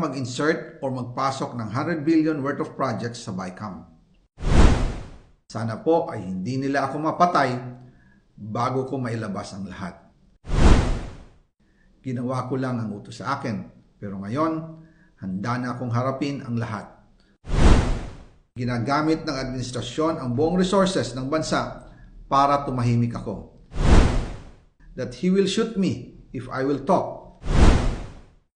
mag-insert or magpasok ng 100 billion worth of projects sa BICAM. Sana po ay hindi nila ako mapatay bago ko mailabas ang lahat. Ginawa ko lang ang utos sa akin, pero ngayon, handa na akong harapin ang lahat. Ginagamit ng administrasyon ang buong resources ng bansa para tumahimik ako. That he will shoot me if I will talk.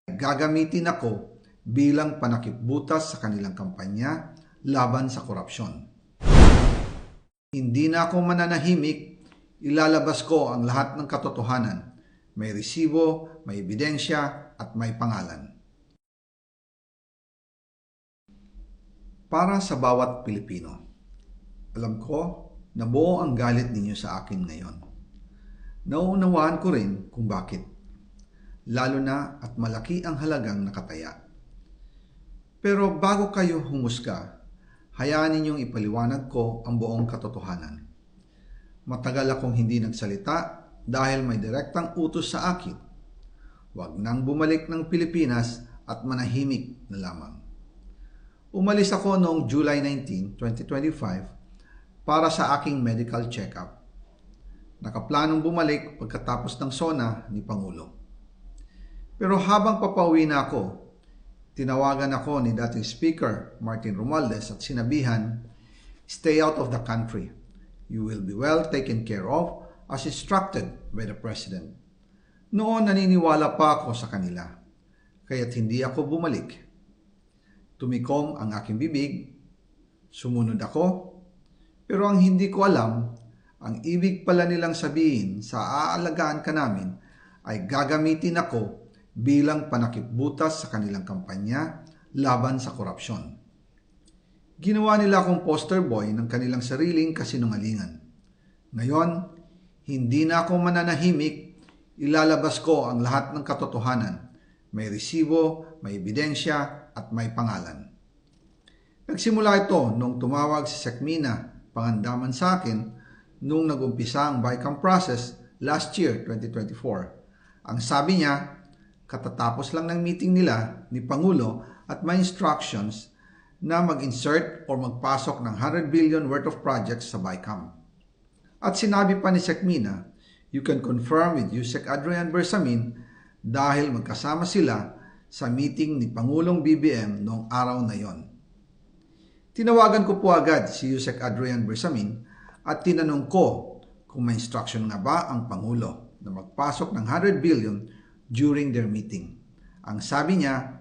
Gagamitin ako bilang panakipbutas sa kanilang kampanya laban sa korupsyon. Hindi na ako mananahimik, ilalabas ko ang lahat ng katotohanan. May resibo, may ebidensya, at may pangalan. Para sa bawat Pilipino, alam ko na buo ang galit ninyo sa akin ngayon. Nauunawaan ko rin kung bakit, lalo na at malaki ang halagang nakataya. Pero bago kayo humusga, hayaan ninyong ipaliwanag ko ang buong katotohanan. Matagal akong hindi nagsalita dahil may direktang utos sa akin. Huwag nang bumalik ng Pilipinas at manahimik na lamang. Umalis ako noong July 19, 2025 para sa aking medical check-up. Nakaplanong bumalik pagkatapos ng SONA ni Pangulo. Pero habang papauwi na ako, tinawagan ako ni dating Speaker Martin Romualdez at sinabihan, "Stay out of the country. You will be well taken care of as instructed by the President." Noon naniniwala pa ako sa kanila, kaya't hindi ako bumalik. Tumikom ang aking bibig, sumunod ako, pero ang hindi ko alam, ang ibig pala nilang sabihin sa aalagaan ka namin ay gagamitin ako bilang panakipbutas sa kanilang kampanya laban sa korupsyon. Ginawa nila akong poster boy ng kanilang sariling kasinungalingan. Ngayon, hindi na ako mananahimik, ilalabas ko ang lahat ng katotohanan. May resibo, may ebidensya, at may pangalan. Nagsimula ito nung tumawag si Sekmina Pangandaman sa akin nung nag-umpisa ang BICAM process last year, 2024. Ang sabi niya, katatapos lang ng meeting nila ni Pangulo at may instructions na mag-insert or magpasok ng 100 billion worth of projects sa BICAM. At sinabi pa ni Sekmina, you can confirm with Yusek Adrian Bersamin dahil magkasama sila sa meeting ni Pangulong BBM noong araw na yon. Tinawagan ko po agad si Yusek Adrian Bersamin at tinanong ko kung may instruction nga ba ang Pangulo na magpasok ng 100 billion during their meeting. Ang sabi niya,